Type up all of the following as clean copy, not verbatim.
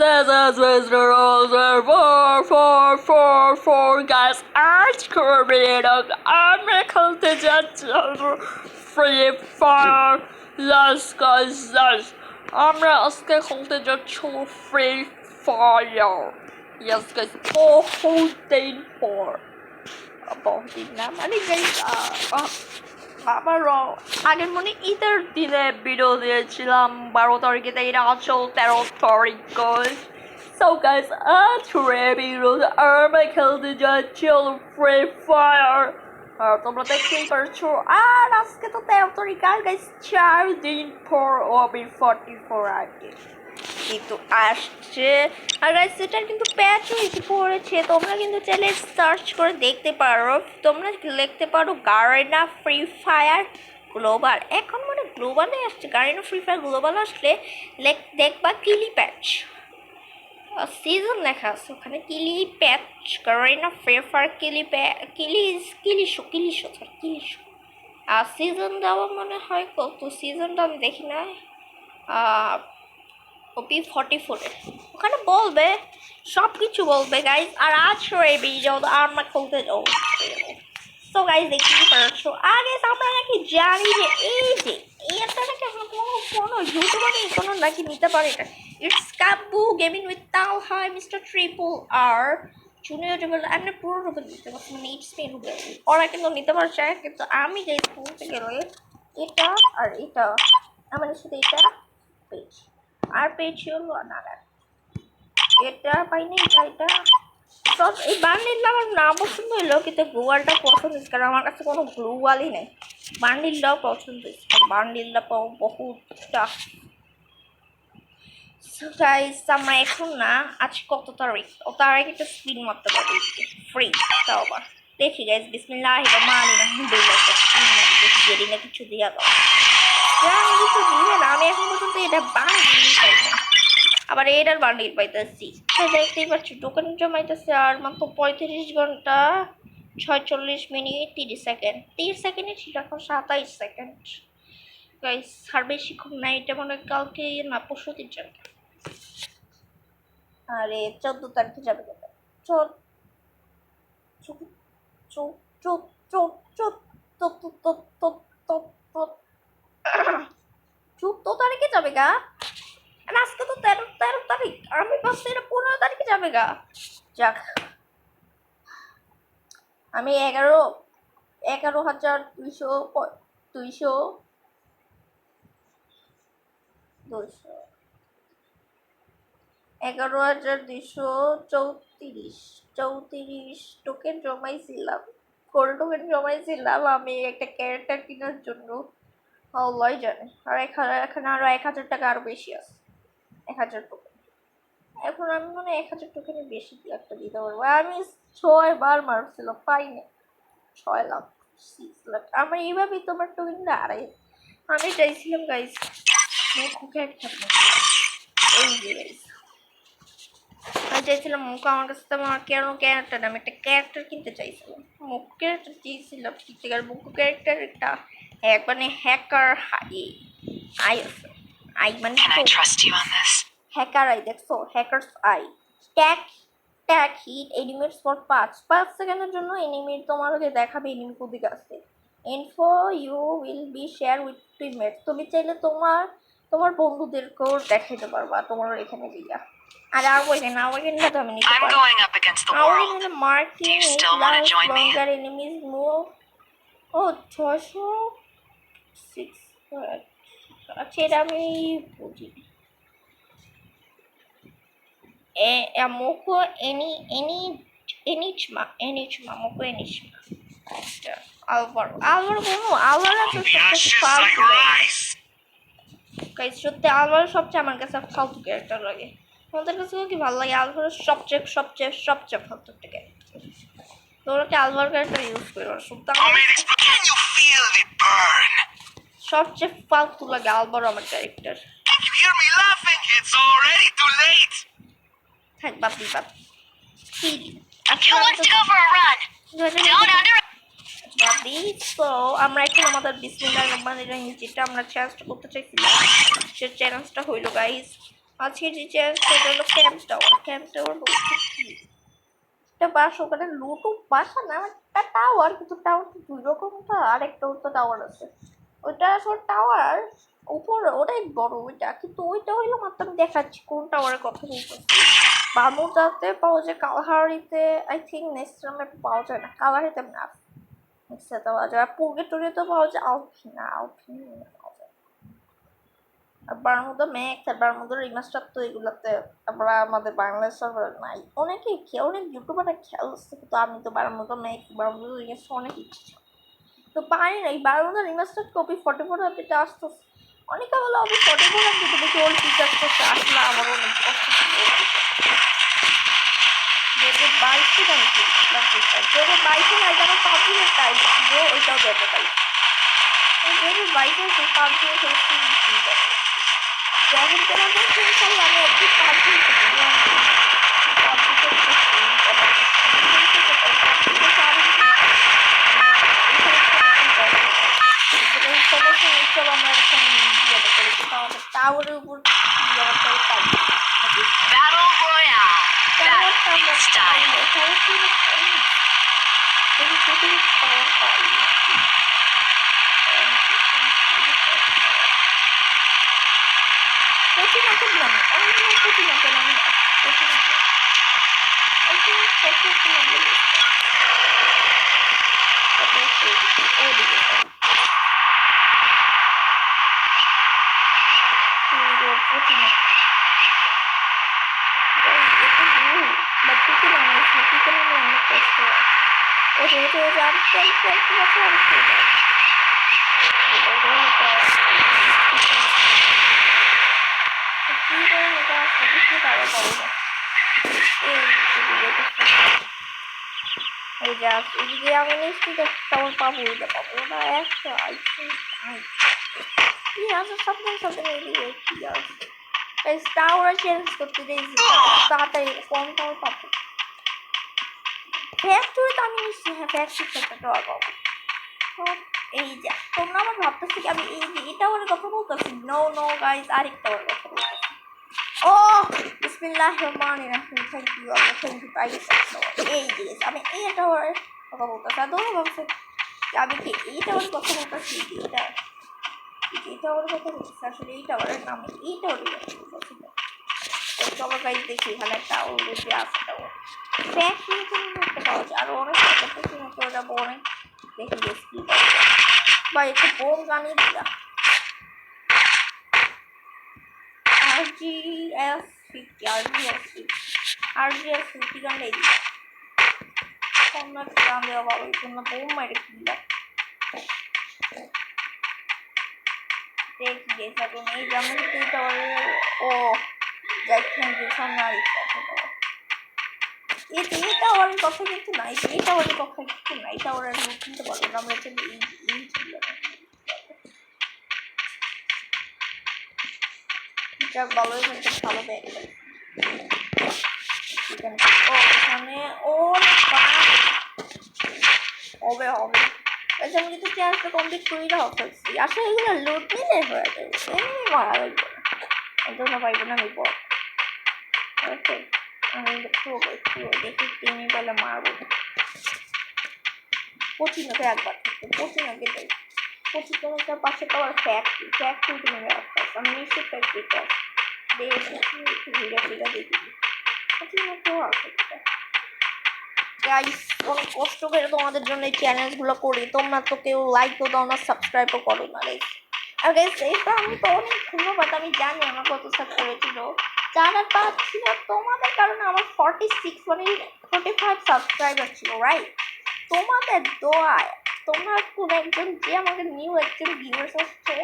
This is Mr. Roser 4444 guys. আজকে আমরা খেলতে যাচ্ছি free fire. Yes guys, yes. আমরা আজকে খেলতে যাচ্ছি ফ্রি ফায়ার। Yes guys, বহুদিন পর। বহুদিন না মানে guys আবারও আগের মনে ঈদের দিনে ভিডিও দিয়েছিলাম 12 তারিখে তাই এটা আসল 13 তারিখ guys. So guys, আজকে ভিডিওতে আমরা খেলতে যাচ্ছি ফ্রি ফায়ার। আর তোমরা দেখতেই পারছো আর আজকে তো 13 তারিখ আর guys 4 দিন পর ওবি 44 আগে কিন্তু আসছে। আর গাইস এটা কিন্তু প্যাচ হয়েছে পড়েছে, তোমরা কিন্তু চাইলে সার্চ করে দেখতে পারো। তোমরা লিখতে পারো গারেনা ফ্রি ফায়ার গ্লোবাল। এখন মানে গ্লোবালে আসছে, গারেনা ফ্রি ফায়ার গ্লোবাল আসলে দেখবা কিলি প্যাচ সিজন লেখা আছে ওখানে, কিলি প্যাচ গারেনা ফ্রি ফায়ার কিলিশো আর সিজন দেওয়া মনে হয় কত সিজনটা আমি দেখি না, ওপি 44 ওখানে বলবে, সব কিছু বলবে গাইজ। আর আজ ভিডিও আমরা খেলতে যাবো। সো গাইজ দেখতেই পারছো আগে আমরা নাকি জানি যে এই যে এটা নাকি কোনো ইউটিউবার কোনো নাকি নিতে পারে এটা। It's Kabbu gaming with Talha mister triple R junior Rubel. আমি পুরো রুবেল নিতে পারছি, মানে ইটস মি রুবেল। ওরা কিন্তু নিতে পারছে, কিন্তু আমি গাইজ বলতে গেলে এটা আর এটা আমাদের সাথে এটা পেজ আর পেয়েছি হলো না এটা পাইনি এটা সব এই বান্ডিলটা আমার না পছন্দ হইলো, কিন্তু গ্লুয়ালটা পছন্দ হয়েছে কারণ আমার কাছে কোনো গ্লুয়ালই নেই। বান্ডিলটাও পছন্দ হয়েছে, বান্ডিলটা পাও বহুতটা। আমরা এখন না আজ কত তারিখ, ও তার আগে একটা স্পিন মারতে পারবো ফ্রি, তাও আবার দেখি গাইজ বিসমিল্লাহির রহমানির রহিম যদি না কিছু দিয়া দাও, কিছু দিবে না। আমি এখন পর্যন্ত এটা বান্ডিল পাই না, আবার এটার বান্ডিল পাইতেছি। দেখতেই পাচ্ছি টোকেন জমাইতেছে আর মাত্র 35 ঘন্টা 46 মিনিট 30 সেকেন্ড। 30 সেকেন্ডে ছিল, এখন 27 সেকেন্ড গাইস। আর বেশিক্ষণ নাই, এটা মনে হয় কালকে না পরশু দিন যাবে। আরে 14 তারিখে যাবে কেন? 14 তারিখে যাবে গা। আজকে তো 13 তারিখ, আমি ভাবছি এটা 15 তারিখে যাবে গা। যাক আমি 11,234 টোকেন জমাইছিলাম, গোল্ড টোকেন জমাইছিলাম আমি একটা ক্যারেক্টার কেনার জন্য। আল্লাহ জানে। আর এখানে আরো 1000 টাকা আরো বেশি আছে, 1000 টোকেন। এখন আমি মনে 1000 টোকেনের বেশি একটা দিতে পারবো। আমি 6 বার মারছিলাম পাইনি, 6 লাখ 6 লাখ। আমার এইভাবেই তোমার টোকেনটা আড়াই। আমি চাইছিলাম গাইস এই যে গাইস আমি চাইছিলাম মুখ, আমার কাছে তো আমার কেন ক্যারেক্টার, আমি একটা ক্যারেক্টার কিনতে চাইছিলাম। মুখ ক্যারেক্টার চেয়েছিলাম ঠিক থেকে, আর মুখ ক্যারেক্টার একটা মানে হ্যাকার আই আছে, আই মানে হ্যাকার আই, দেখছো hackers eye. Tag hit enemies for 5 সেকেন্ডের জন্য এনিমির তোমাকে দেখাবে এনিমি কোদিকে আছে। Info you will be share with teammate. তুমি চাইলে তোমার বন্ধুদেরকেও দেখাইতে পারবা তোমার এখানে দিয়া। আর আওয়াগেনটা তো আমি নিতে পারি। আওয়াগেন মার্কিং লঙ্গার এনিমিজ মুভ। ও 606। আচ্ছা এটা আমি বুঝি। মোকো এনিচমা মোকো এনিচমা। আচ্ছা আলভারো তো সত্যি আলভারো সবচেয়ে আমার কাছে ফালতু ক্যারেক্টার লাগে। তোমাদের কাছে কি ভালো লাগে? আলভারো সবচেয়ে ফালতু একটা ক্যারেক্টার। তোমরা কি আলভারো ক্যারেক্টার ইউজ করো? সবচেয়ে ফালতু লাগে আলভারো আমার ক্যারেক্টার। থাক বাদ তো আমরা এখন আমাদের বিসমিল্লাহির রহমানির রহিম যেটা আমরা চ্যালেঞ্জটা করতে চাইছিলাম সে চ্যালেঞ্জটা হইল গাইস আজকে যে সেটা হলো ক্যাম্প টাওয়ার বলতে কি একটা বাস ওখানে লুটু বাসা না একটা টাওয়ার কিন্তু টাওয়ার তো দুই রকমটা আরেকটা তো টাওয়ার আছে ওইটা আসলে টাওয়ার উপর ওটাই বড় ওইটা কিন্তু ওইটা হইলো মাত্র আমি দেখাচ্ছি কোন টাওয়ারের কথা বলতেছি বামুদাতে পাওয়া যায় কালহারিতে আই থিঙ্ক নেক্সট্রামে পাওয়া যায় না কালহারিতে না নেক্সট্রাতে পাওয়া যায় আর পুরগেটরিতে পাওয়া যায় আলফিনা পাওয়া যায় আর বারমুদা ম্যাক্স আর বারমুদার রিমাস্টার তো এগুলাতে আমরা আমাদের বাংলাদেশ সার্ভার নাই অনেকে অনেক ইউটিউবাররা খেলছে কিন্তু আমি তো বারমুদা ম্যাক্স বারমুদা রিমাস্টার অনেক ইচ্ছে তো পারি না এই বারমুদা রিমাস্টার কপি 44 আপডেটে আসতেছে অনেকে বলে আমি 44 আপডেটে দেখি ওল্ড ফিচার করতে আসলে আমার অনেক কষ্ট ছিল যেহেতু 22 নাকি যেহেতু 22 না যেন পাবলিকের টাইম ছিল ওইটাও যেতে পারি যেহেতু 22 পাবলিক হচ্ছে যখন তোমাদের খেলছাই আমি একটু পাবলিক টাওয়ারের উপর Battle Royale. Battle style. এদিকে আমি নিশ্চিত তেমন পাবো না একটা কি আছে সামনে এদিকে কি আছে টাওয়ার চেঞ্জ করতে দিয়েছি তাড়াতাড়ি কোন টাওয়ার পাবো ফ্যাক্টরি তো আমি নিশ্চিত হ্যাঁ ফ্যাক্টরি একটা টাওয়ার পাবো এই যে তোমরা আমার ভাবতেছি কি আমি এই যে এটা ওর কথা বলতেছি নো গাইস আরেকটা ওর কথা বলতেছি ও বিসমিল্লাহির রহমানির রহিম thank you Allah thank you guys এই যে আমি এটা ওর কথা বলতেছি আর দোনো ভাবছে আমি কি এইটা ওর কথা বলতেছি এটা ওর কথা বলতেছি আসলে এইটা ওর নাম এইটা ওর কথা বলতেছি চলো গাইস দেখি এখানে একটা ওর যে আছে টাওয়ার ফ্যাক্টরি করতে পাওয়া যায় আর অনেক করতেছি না তো যাবো অনেক দেখি বেশ কি বা একটু বোম গানি দিলা RGS 50 গান নেই দিলা তোমরা গান দেওয়া ভালো তোমরা বোম মারে দিলা দেখি গেছে এখন এই যেমন এটা ও যাই থ্যাংক ইউ সামনে আর এটা ওর কথা কিন্তু নাই এটা ওর কথা কিন্তু নাই এটা ওরা কিনতে পারবো না আমরা চলে এই যাক ভালোই একটা ভালো ব্যাগ ও এখানে হবে আচ্ছা আমি কিন্তু ক্লাসটা কমপ্লিট করি না ফেলছি আসলে এগুলো লোড নিলে হয়ে যাবে এমনি মারা লাগবে না পাইবো না আমি বল ওকে আমি দেখি তিনি বলে মারবো পচিনোকে একবার থাকতো পচিনোকে দেয় পচিনোটার পাশে তো আবার ফ্যাক্টরি তুমি রাখতে আমি নিশ্চিত ফ্যাক্টরিটা ঘুরে দেখি পচিনোকেও আছে গাইস অনেক কষ্ট করে তোমাদের জন্য এই চ্যানেলগুলো করি তোমরা তো কেউ লাইকও দাও না সাবস্ক্রাইবও করো না গাইস আর গাইস এটা আমি তো অনেক ধন্যবাদ আমি জানি আমার কত সাবস্ক্রাইব ছিল যারা পাচ্ছি না তোমাদের কারণে আমার 46 মানে 45 সাবস্ক্রাইবার ছিল রাইট তোমাদের দোয়ায় তোমরা কোন একজন যে আমাকে নিউ একজন ভিউয়ার্স আসছে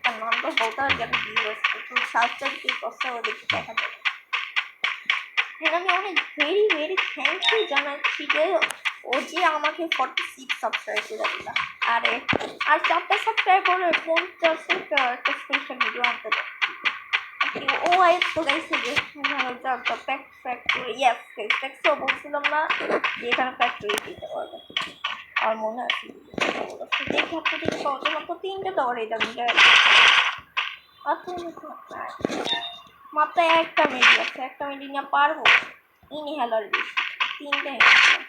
তার নামটা বলতে হবে যেন ভিউয়ার্স একটু সাবস্ক্রাইব কি করতে হবে দেখি দেখা যাবে আমি অনেক ভেরি থ্যাংক ইউ জানাচ্ছি যে ও যে আমাকে 46 সাবস্ক্রাইব করে দিল আরে আর 4টা সাবস্ক্রাইব করে 50 একটা স্পেশাল ভিডিও আনতে দাও ও তো গাইছে যে ফ্যাক্টরি ইয়েস ফ্যাক্টরি বলছিলাম না যে এখানে ফ্যাক্টরি দিতে পারবে আর মনে আছে দেখি আপনাদের পাওয়া মাত্র 3টা টাওয়ার এটা আমি মাত্র একটা মেডি আছে, একটা মেডি নিয়ে পারবো। ইনহেলার বেশি, 3টে ইনহেলার,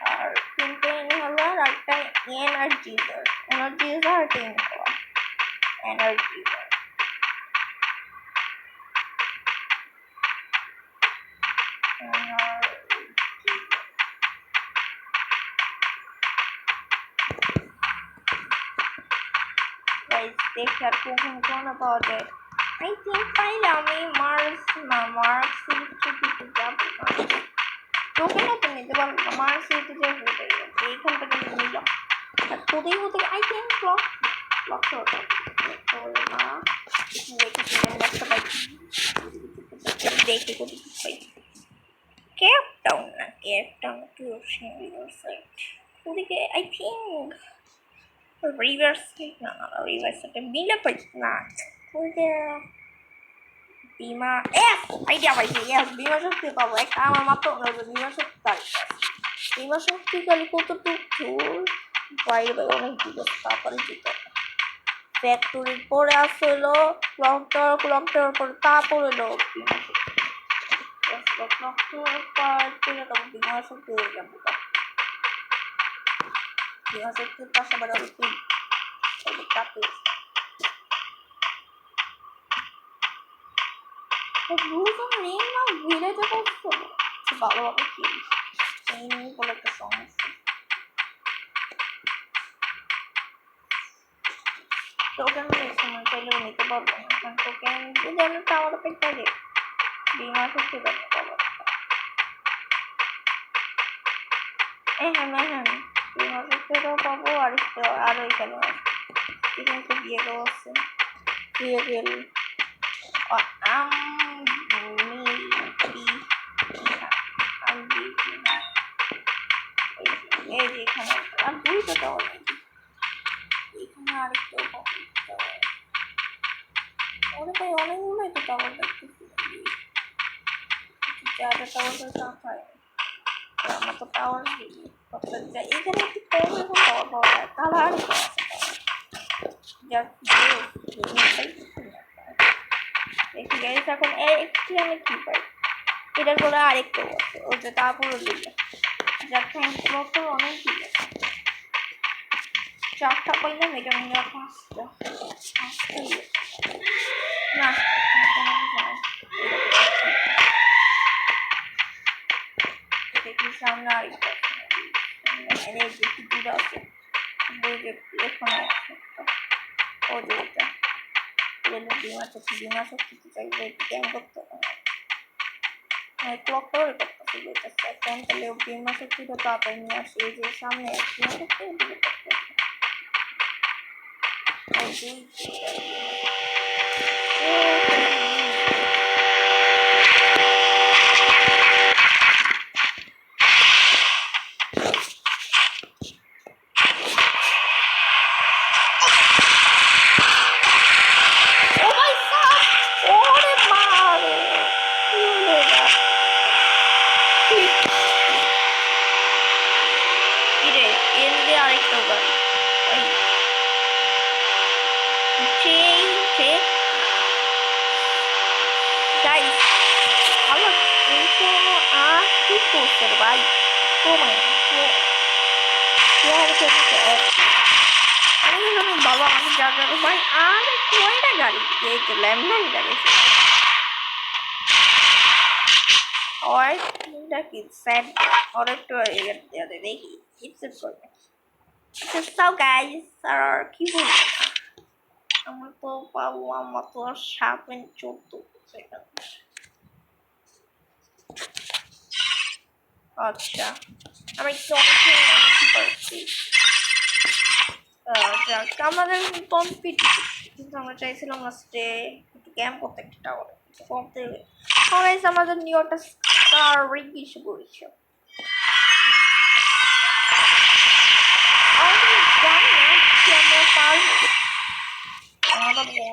আর 3টে ইনহেলার আর একটা এনার্জিজার, আর একটা ইনহেলার, এনার্জিজার। দেখি আর কোন পাওয়া যায়। আই থিঙ্ক পাইলে আমি মার্স সিটিতে যাবো না, টোকেনও তো নিতে পারবো না। মার্স সিটিতে যাবো, এইখান থেকে নিলাম। আর কোথায় আই থিঙ্ক ক্লক হতো না। দেখি কোথায় পাই। কেপটাউন না, কেপটাউন টু ওদিকে আই থিঙ্ক রিভার সাইড না, রিভার সাইডে মিলে পাইছি না। বিমা আইডিয়া পাইছি, বিমা শক্তি পাবো একটা। আমার মাত্র বিমা শক্তি, বিমা শক্তিকালী কতটুকু বাইরে অনেক দিকে তাড়াতাড়ি যেতে। ফ্যাক্টরির পরে আসলো ক্লক টাওয়ার পরে তারপরে এলো বিমা শক্তি। ক্লক টাওয়ার পরে তখন বিমা শক্তি হয়ে যাবো। বিমা শক্তির পাশাপাশি অল্প কাপে ভিলেজে করছো ভালোভাবে খেলি, এই নিয়ে বলে একটা সমস্যা। টোকেন সময় চাইলেও নিতে পারবো না, কারণ টোকেন যদি আমি টাওয়ার পেটটা দিই বিমা শক্তি পাবো। হ্যাঁ বিমা শক্তিটাও পাবো, আর ওইখানে এখানে তো বিয়ে দেওয়া আছে, বিয়ে গেল এই যে এখানে আর দুইটা টাওয়ার, এখানে আরেকটা অনেকগুলোই তো টাওয়ার দেখতেছি। চারটা টাওয়ার হয়, আমার তো টাওয়ার এখানে একটু কম এখন টাওয়ার পাওয়া যায়, কালার দেখি গাইস এখন একটি আমি কি পাই। এটার বলে আরেকটাও আছে, ওটা তারপরে দিলে যার তো অনেক দিলে 4টা পাইলাম, এটা মনে হয় 5টা না। দেখি সামনে আরেকটা দুটো আছে, এখানে ও যেটা বিমা শক্তি চাইলে ক্যাম করতে হবে। ক্লক টাওয়ারে করতেছে যেটা এখন, তাহলে বিমা শক্তিটা তাড়াতাড়ি নিয়ে আসি। এই যে সামনে বিমা শক্তি দিকে ভাই বাবা আমাকে যা যাবো ভাই। আর কয়টা গাড়ি এই ল্যান্ডলাইন গেছে কি স্যাড আর একটু দেখি ইপসেট করবে। তাও গাইস আর কি বলবো, আমার তো পাবো, আমার তো 7.14 সেকেন্ড। আচ্ছা আমি একটু অনেক পারছি, আমাদের কমপ্লিট, কিন্তু আমরা চাইছিলাম লাস্টে একটু ক্যাম্প করতে একটা টাওয়ারে করতে। আমাদের নিউটা স্টার রিগিশ করেছে। জানি না আমরা পারবো।